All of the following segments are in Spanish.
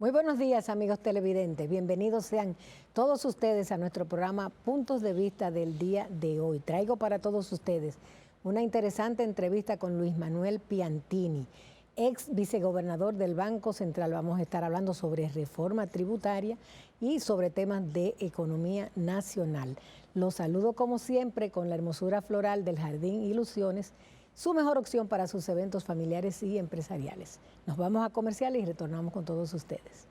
Muy buenos días, amigos televidentes. Bienvenidos sean todos ustedes a nuestro programa Puntos de Vista del día de hoy. Traigo para todos ustedes una interesante entrevista con Luis Manuel Piantini, ex vicegobernador del Banco Central. Vamos a estar hablando sobre reforma tributaria y sobre temas de economía nacional. Los saludo como siempre con la hermosura floral del Jardín Ilusiones, su mejor opción para sus eventos familiares y empresariales. Nos vamos a comerciales y retornamos con todos ustedes.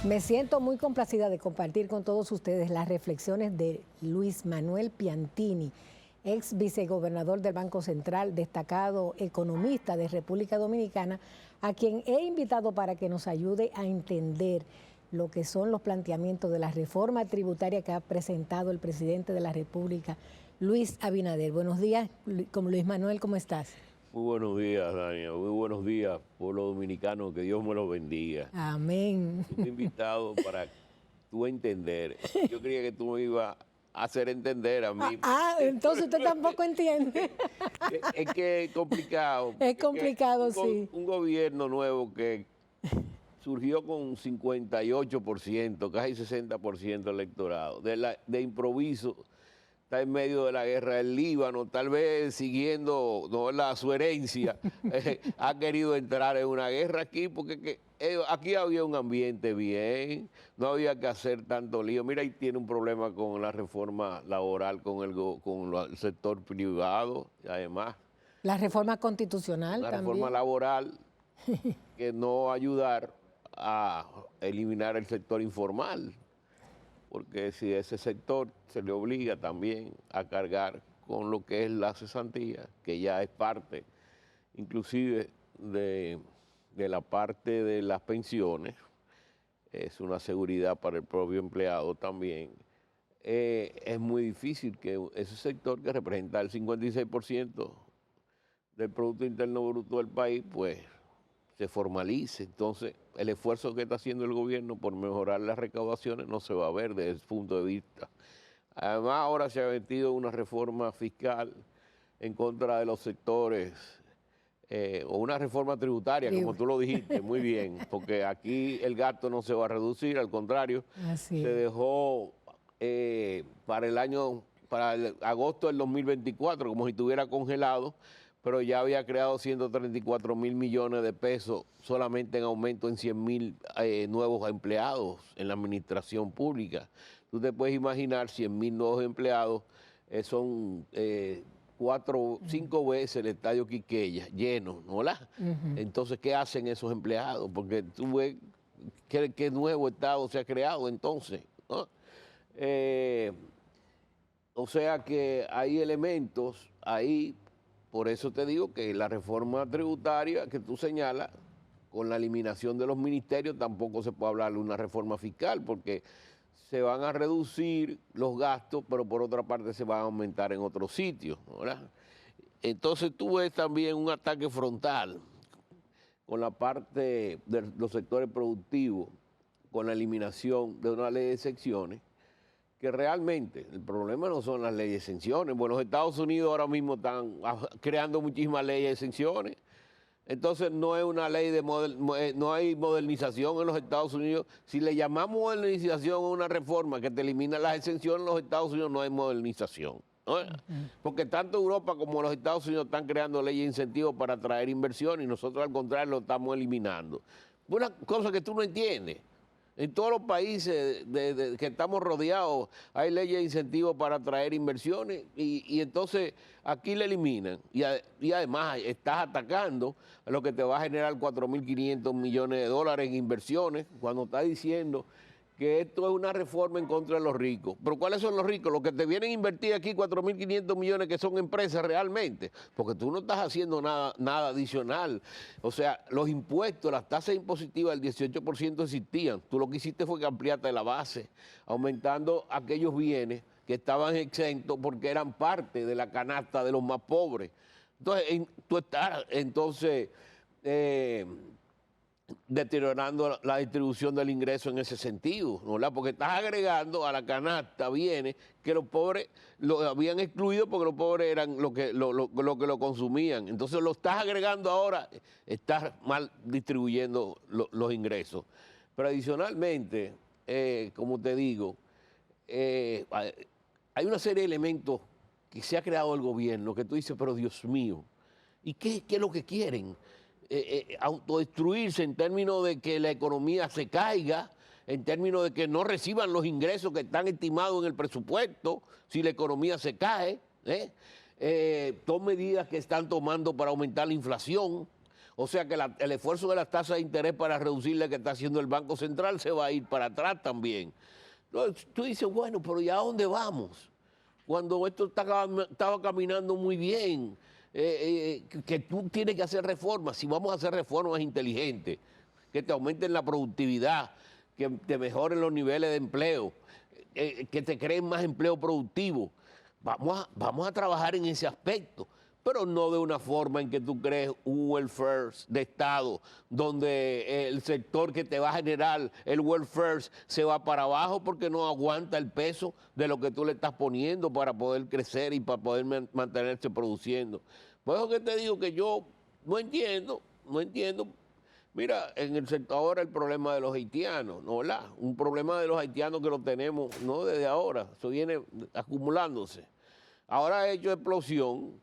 Me siento muy complacida de compartir con todos ustedes las reflexiones de Luis Manuel Piantini, ex vicegobernador del Banco Central, destacado economista de República Dominicana, a quien he invitado para que nos ayude a entender lo que son los planteamientos de la reforma tributaria que ha presentado el presidente de la República, Luis Abinader. Buenos días, Luis Manuel, ¿cómo estás? Muy buenos días, Dania. Muy buenos días, pueblo dominicano. Que Dios me los bendiga. Amén. Estoy invitado para tú entender. Yo creía que tú me ibas a hacer entender a mí. Entonces usted tampoco entiende. Es que es complicado. Es complicado, sí. Un gobierno nuevo que surgió con 58%, casi 60% electorado. De improviso. Está en medio de la guerra del Líbano, tal vez siguiendo su herencia, ha querido entrar en una guerra aquí, porque aquí había un ambiente bien, no había que hacer tanto lío. Mira, ahí tiene un problema con la reforma laboral, con el sector privado, y además. La reforma constitucional la también. La reforma laboral, que no ayudar a eliminar el sector informal. Porque si ese sector se le obliga también a cargar con lo que es la cesantía, que ya es parte inclusive de la parte de las pensiones, es una seguridad para el propio empleado también, es muy difícil que ese sector que representa el 56% del Producto Interno Bruto del país, pues se formalice. Entonces, el esfuerzo que está haciendo el gobierno por mejorar las recaudaciones no se va a ver desde ese punto de vista. Además, ahora se ha metido una reforma fiscal en contra de los sectores, o una reforma tributaria, como tú lo dijiste, muy bien, porque aquí el gasto no se va a reducir, al contrario, se dejó para el agosto del 2024, como si estuviera congelado, pero ya había creado 134.000 millones de pesos solamente en aumento en 100.000 nuevos empleados en la administración pública. Tú te puedes imaginar 100.000 nuevos empleados, son 5 veces el estadio Quiqueya lleno, ¿no? Entonces, ¿qué hacen esos empleados? Porque tú ves qué nuevo estado se ha creado entonces, ¿no? O sea que hay elementos ahí. Por eso te digo que la reforma tributaria que tú señalas, con la eliminación de los ministerios, tampoco se puede hablar de una reforma fiscal, porque se van a reducir los gastos, pero por otra parte se van a aumentar en otros sitios, ¿verdad? Entonces tú ves también un ataque frontal con la parte de los sectores productivos, con la eliminación de una ley de exenciones, que realmente el problema no son las leyes de exenciones. Bueno, los Estados Unidos ahora mismo están creando muchísimas leyes de exenciones. Entonces no es una ley no hay modernización en los Estados Unidos. Si le llamamos modernización a una reforma que te elimina las exenciones en los Estados Unidos, no hay modernización, ¿no? Porque tanto Europa como los Estados Unidos están creando leyes de incentivos para atraer inversión y nosotros al contrario lo estamos eliminando. Una cosa que tú no entiendes. En todos los países que estamos rodeados hay leyes de incentivos para atraer inversiones y entonces aquí le eliminan. Y además estás atacando a lo que te va a generar 4.500 millones de dólares en inversiones cuando estás diciendo que esto es una reforma en contra de los ricos. ¿Pero cuáles son los ricos? Los que te vienen a invertir aquí 4.500 millones que son empresas realmente, porque tú no estás haciendo nada adicional. O sea, los impuestos, las tasas impositivas del 18% existían. Tú lo que hiciste fue que ampliaste la base, aumentando aquellos bienes que estaban exentos porque eran parte de la canasta de los más pobres. Entonces, tú estás deteriorando la distribución del ingreso en ese sentido, ¿verdad? Porque estás agregando a la canasta bienes que los pobres lo habían excluido porque los pobres eran lo que lo consumían. Entonces lo estás agregando ahora, estás mal distribuyendo los ingresos. Pero adicionalmente, como te digo, hay una serie de elementos que se ha creado el gobierno que tú dices, pero Dios mío, ¿y qué es lo que quieren? Autodestruirse en términos de que la economía se caiga, en términos de que no reciban los ingresos que están estimados en el presupuesto si la economía se cae, todas medidas que están tomando para aumentar la inflación, o sea que el esfuerzo de las tasas de interés para reducirla que está haciendo el Banco Central se va a ir para atrás también. Entonces, tú dices, bueno, pero ¿y a dónde vamos? Cuando esto estaba caminando muy bien, que tú tienes que hacer reformas. Si vamos a hacer reformas inteligentes, que te aumenten la productividad, que te mejoren los niveles de empleo, que te creen más empleo productivo, vamos a trabajar en ese aspecto, pero no de una forma en que tú crees un welfare de Estado, donde el sector que te va a generar el welfare se va para abajo porque no aguanta el peso de lo que tú le estás poniendo para poder crecer y para poder mantenerse produciendo. Por eso que te digo que yo no entiendo. Mira, en el sector ahora el problema de los haitianos, ¿no? ¿Verdad? Un problema de los haitianos que lo tenemos no desde ahora, eso viene acumulándose. Ahora ha hecho explosión.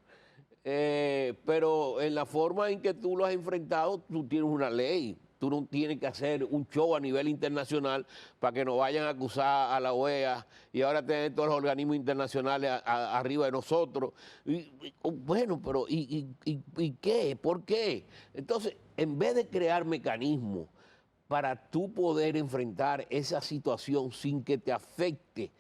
Pero en la forma en que tú lo has enfrentado, tú tienes una ley. Tú no tienes que hacer un show a nivel internacional para que nos vayan a acusar a la OEA y ahora tener todos los organismos internacionales arriba de nosotros. Bueno, pero ¿y qué? ¿Por qué? Entonces, en vez de crear mecanismos para tú poder enfrentar esa situación sin que te afecte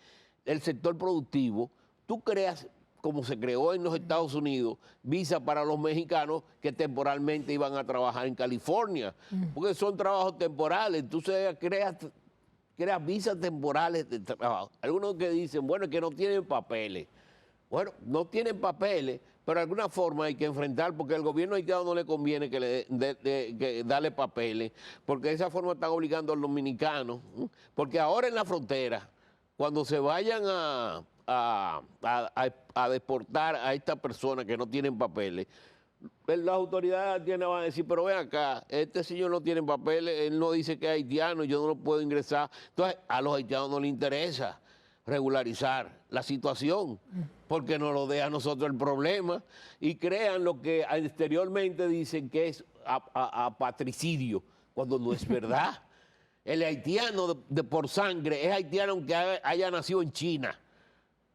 el sector productivo, tú creas, como se creó en los Estados Unidos, visa para los mexicanos que temporalmente iban a trabajar en California, porque son trabajos temporales. Entonces creas visas temporales de trabajo. Algunos que dicen, bueno, es que no tienen papeles. Bueno, no tienen papeles, pero de alguna forma hay que enfrentar, porque al gobierno haitiano no le conviene que darle papeles, porque de esa forma están obligando a los dominicanos, porque ahora en la frontera, cuando se vayan a deportar a estas personas que no tienen papeles, las autoridades haitianas van a decir, pero ven acá, este señor no tiene papeles, él no dice que es haitiano, yo no lo puedo ingresar. Entonces, a los haitianos no les interesa regularizar la situación, porque nos lo deja a nosotros el problema y crean lo que exteriormente dicen que es patricidio, cuando no es verdad. El haitiano por sangre es haitiano aunque haya nacido en China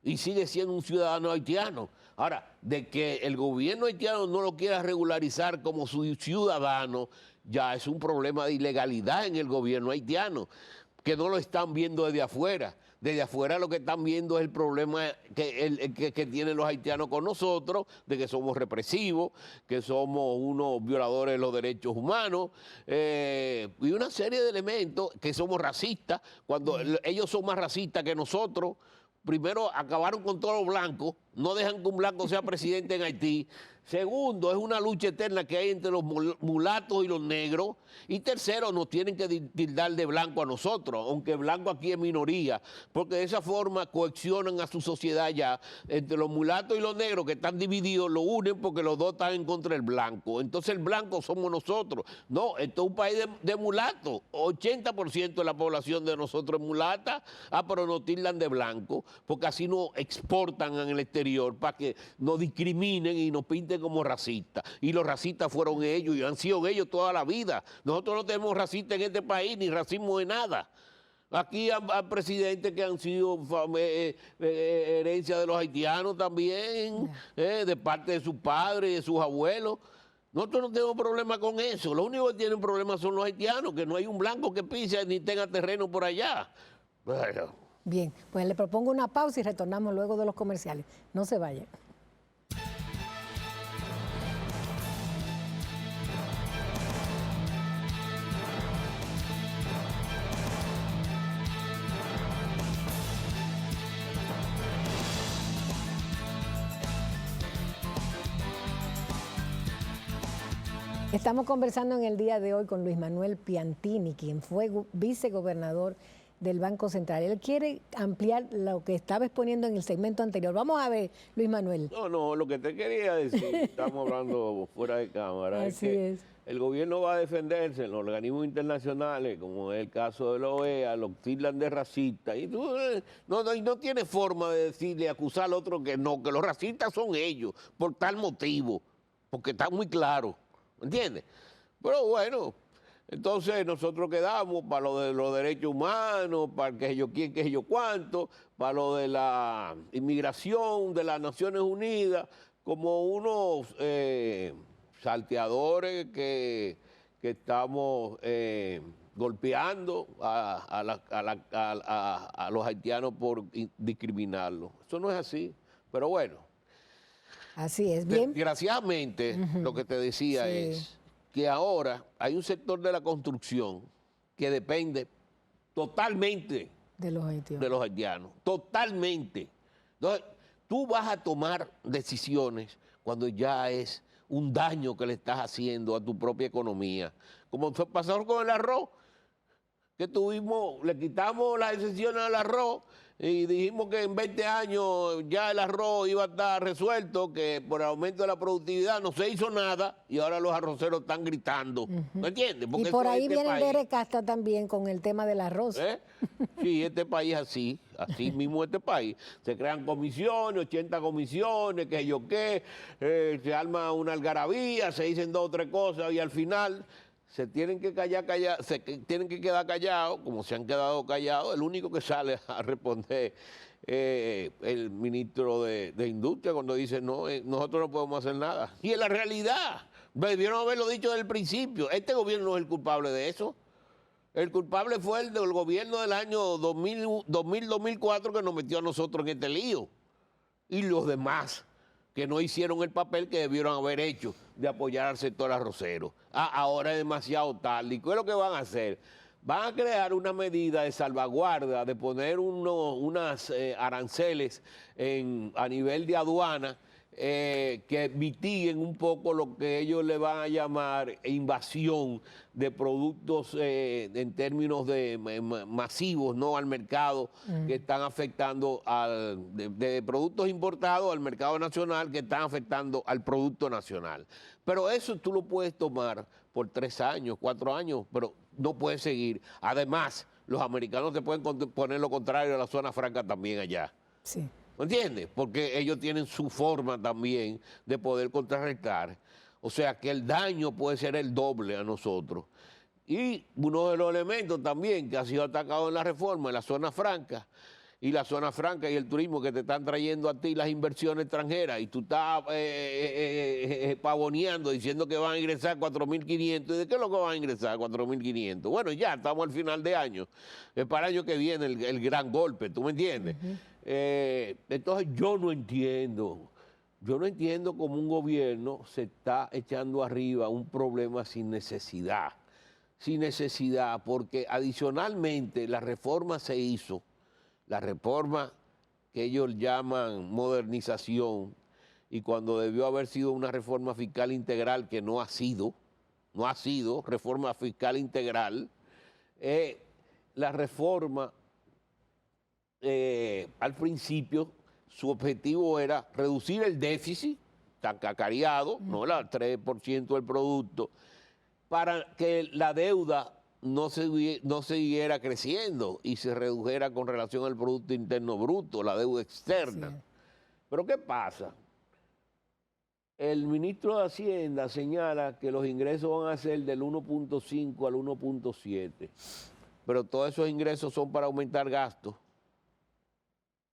y sigue siendo un ciudadano haitiano. Ahora, de que el gobierno haitiano no lo quiera regularizar como su ciudadano, ya es un problema de ilegalidad en el gobierno haitiano, que no lo están viendo desde afuera. Desde afuera lo que están viendo es el problema que tienen los haitianos con nosotros, de que somos represivos, que somos unos violadores de los derechos humanos, y una serie de elementos, que somos racistas, cuando ellos son más racistas que nosotros. Primero, acabaron con todos los blancos, no dejan que un blanco sea presidente en Haití. Segundo, es una lucha eterna que hay entre los mulatos y los negros. Y tercero, nos tienen que tildar de blanco a nosotros, aunque blanco aquí es minoría, porque de esa forma coaccionan a su sociedad ya. Entre los mulatos y los negros que están divididos, lo unen porque los dos están en contra del blanco. Entonces el blanco somos nosotros. No, esto es un país de mulatos. 80% de la población de nosotros es mulata, pero nos tildan de blanco, porque así nos exportan en el exterior para que nos discriminen y nos pinten como racistas. Y los racistas fueron ellos y han sido ellos toda la vida. Nosotros no tenemos racistas en este país, ni racismo de nada. Aquí hay presidentes que han sido herencia de los haitianos también, de parte de sus padres y de sus abuelos. Nosotros no tenemos problema con eso. Los únicos que tienen problemas son los haitianos, que no hay un blanco que pise ni tenga terreno por allá. Bueno. Bien, pues le propongo una pausa y retornamos luego de los comerciales. No se vayan. Estamos conversando en el día de hoy con Luis Manuel Piantini, quien fue vicegobernador del Banco Central. Él quiere ampliar lo que estaba exponiendo en el segmento anterior. Vamos a ver, Luis Manuel. No, lo que te quería decir, estamos hablando fuera de cámara, Así es que es. el gobierno va a defenderse en los organismos internacionales, como es el caso de la OEA, los tildan de racistas, y tú no tienes forma de decirle, acusar al otro que no, que los racistas son ellos, por tal motivo, porque está muy claro, ¿entiendes? Pero bueno, entonces nosotros quedamos para lo de los derechos humanos, para que yo quién, que yo cuánto, para lo de la inmigración de las Naciones Unidas, como unos salteadores que estamos golpeando a los haitianos por discriminarlos. Eso no es así, pero bueno. Así es, bien. Desgraciadamente, lo que te decía es que ahora hay un sector de la construcción que depende totalmente de los haitianos, totalmente. Entonces, tú vas a tomar decisiones cuando ya es un daño que le estás haciendo a tu propia economía. Como pasó con el arroz, que le quitamos las exenciones al arroz y dijimos que en 20 años ya el arroz iba a estar resuelto, que por el aumento de la productividad no se hizo nada y ahora los arroceros están gritando. ¿Me entiendes? Porque y por ahí viene el Dere Casta también con el tema del arroz. Sí, este país así mismo este país. Se crean comisiones, 80 comisiones, que yo qué, se arma una algarabía, se dicen 2 o 3 cosas y al final se tienen que tienen que quedar callados, como se han quedado callados. El único que sale a responder el ministro de Industria cuando dice, no, nosotros no podemos hacer nada. Y en la realidad, debieron haberlo dicho desde el principio. Este gobierno no es el culpable de eso. El culpable fue el del gobierno del año 2000-2004 que nos metió a nosotros en este lío. Y los demás que no hicieron el papel que debieron haber hecho de apoyar al sector arrocero. Ahora es demasiado tarde. ¿Y qué es lo que van a hacer? Van a crear una medida de salvaguarda, de poner unas aranceles a nivel de aduana que mitiguen un poco lo que ellos le van a llamar invasión de productos en términos de masivos, ¿no?, al mercado, que están afectando de productos importados al mercado nacional, que están afectando al producto nacional. Pero eso tú lo puedes tomar por 3 años, 4 años, pero no puedes seguir. Además, los americanos te pueden poner lo contrario a la zona franca también allá. Sí. ¿Me entiendes? Porque ellos tienen su forma también de poder contrarrestar. O sea que el daño puede ser el doble a nosotros. Y uno de los elementos también que ha sido atacado en la reforma, en la zona franca, y la zona franca y el turismo que te están trayendo a ti las inversiones extranjeras, y tú estás pavoneando diciendo que van a ingresar 4.500. ¿Y de qué es lo que van a ingresar 4.500? Bueno, ya estamos al final de año. Es para el año que viene el gran golpe, ¿tú me entiendes? Entonces yo no entiendo cómo un gobierno se está echando arriba un problema sin necesidad, porque adicionalmente la reforma se hizo, la reforma que ellos llaman modernización, y cuando debió haber sido una reforma fiscal integral, que no ha sido reforma fiscal integral, la reforma al principio su objetivo era reducir el déficit, tan cacareado, ¿no?, el 3% del producto, para que la deuda no siguiera creciendo y se redujera con relación al Producto Interno Bruto, la deuda externa. Sí. Pero ¿qué pasa? El ministro de Hacienda señala que los ingresos van a ser del 1.5 al 1.7, pero todos esos ingresos son para aumentar gastos.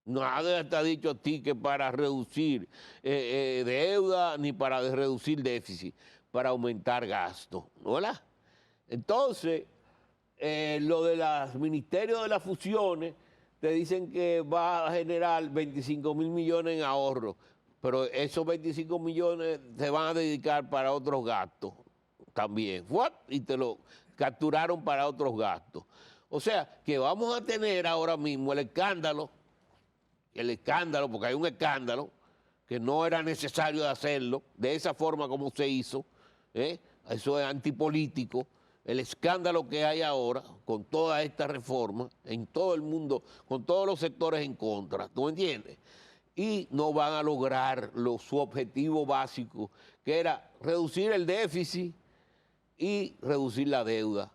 Nada está dicho a ti que para reducir deuda ni para reducir déficit, para aumentar gastos, ¿no? ¿Verdad? Entonces, lo de los ministerios de las fusiones, te dicen que va a generar 25.000 millones en ahorros, pero esos 25 millones se van a dedicar para otros gastos también. Y te lo capturaron para otros gastos. O sea, que vamos a tener ahora mismo el escándalo, porque hay un escándalo, que no era necesario hacerlo, de esa forma como se hizo, eso es antipolítico. El escándalo que hay ahora con toda esta reforma en todo el mundo, con todos los sectores en contra, ¿tú entiendes? Y no van a lograr su objetivo básico, que era reducir el déficit y reducir la deuda.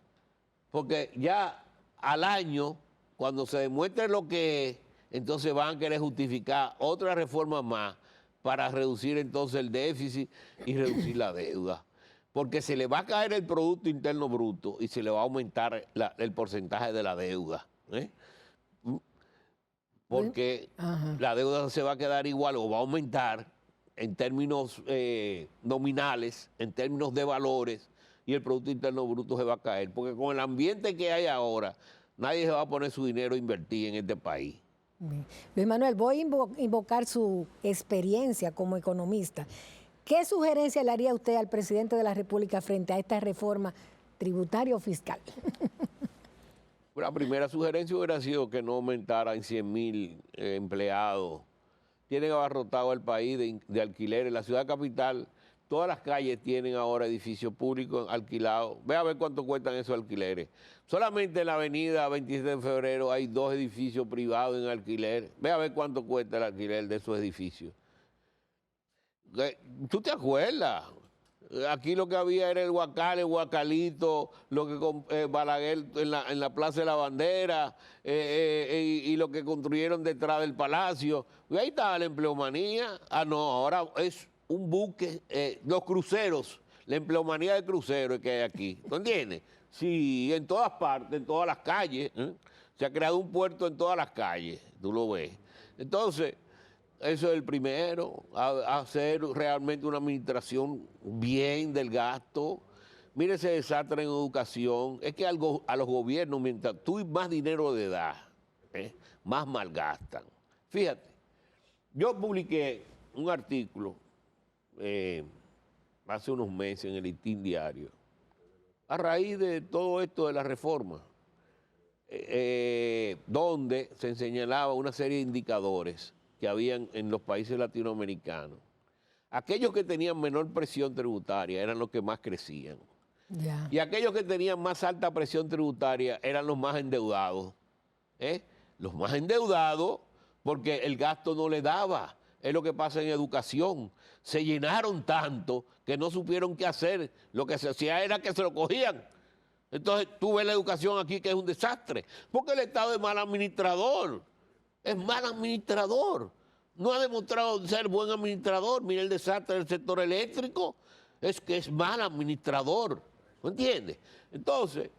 Porque ya al año, cuando se demuestre lo que es, entonces van a querer justificar otra reforma más para reducir entonces el déficit y reducir la deuda. Porque se le va a caer el Producto Interno Bruto y se le va a aumentar el porcentaje de la deuda. Porque la deuda se va a quedar igual o va a aumentar en términos nominales, en términos de valores, y el Producto Interno Bruto se va a caer. Porque con el ambiente que hay ahora, nadie se va a poner su dinero a invertir en este país. Bien. Luis Manuel, voy a invocar su experiencia como economista. ¿Qué sugerencia le haría usted al presidente de la República frente a esta reforma tributaria o fiscal? La primera sugerencia hubiera sido que no aumentara en 100,000 empleados. Tienen abarrotado el país de alquileres. La ciudad capital, todas las calles tienen ahora edificios públicos alquilados. Ve a ver cuánto cuestan esos alquileres. Solamente en la avenida 27 de febrero hay 2 edificios privados en alquiler. Ve a ver cuánto cuesta el alquiler de esos edificios. ¿Tú te acuerdas? Aquí lo que había era el Huacal, el Huacalito, lo que Balaguer en la Plaza de la Bandera y lo que construyeron detrás del Palacio. Y ahí estaba la empleomanía. Ah, no, ahora es un buque, los cruceros, la empleomanía de cruceros que hay aquí. ¿Tú entiendes? Sí, en todas partes, en todas las calles. Se ha creado un puerto en todas las calles, tú lo ves. Entonces, eso es el primero, hacer realmente una administración bien del gasto. Mire ese desastre en educación. Es que a los gobiernos, mientras tú más dinero le das, más malgastan. Fíjate, yo publiqué un artículo hace unos meses en el Listín Diario, a raíz de todo esto de la reforma, donde se señalaba una serie de indicadores que habían en los países latinoamericanos. Aquellos que tenían menor presión tributaria eran los que más crecían. Yeah. Y aquellos que tenían más alta presión tributaria eran los más endeudados. Los más endeudados porque el gasto no le daba. Es lo que pasa en educación. Se llenaron tanto que no supieron qué hacer. Lo que se hacía era que se lo cogían. Entonces tú ves la educación aquí que es un desastre. Porque el Estado es mal administrador. Es mal administrador. No ha demostrado ser buen administrador. Mira el desastre del sector eléctrico. Es que es mal administrador. ¿No entiendes? Entonces,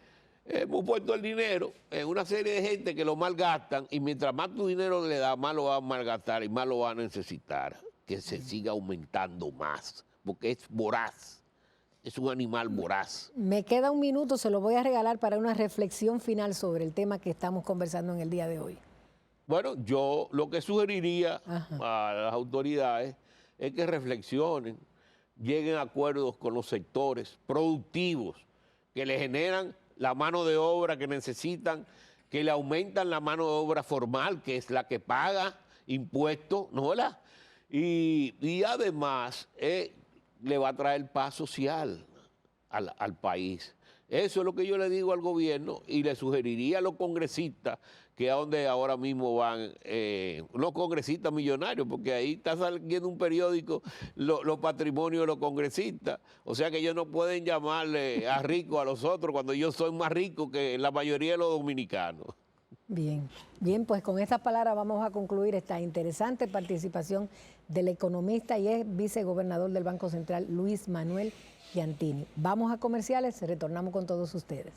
hemos puesto el dinero en una serie de gente que lo malgastan y mientras más tu dinero le da, más lo van a malgastar y más lo van a necesitar. Que se siga aumentando más. Porque es voraz. Es un animal voraz. Me queda un minuto, se lo voy a regalar para una reflexión final sobre el tema que estamos conversando en el día de hoy. Bueno, yo lo que sugeriría a las autoridades es que reflexionen, lleguen a acuerdos con los sectores productivos que le generan la mano de obra que necesitan, que le aumentan la mano de obra formal, que es la que paga impuestos, ¿no? Y además le va a traer paz social al país. Eso es lo que yo le digo al gobierno y le sugeriría a los congresistas, que es donde ahora mismo van los congresistas millonarios, porque ahí está saliendo un periódico, los patrimonios de los congresistas. O sea que ellos no pueden llamarle a rico a los otros cuando yo soy más rico que la mayoría de los dominicanos. Bien, bien, pues con estas palabras vamos a concluir esta interesante participación del economista y ex vicegobernador del Banco Central, Luis Manuel Piantini. Vamos a comerciales, retornamos con todos ustedes.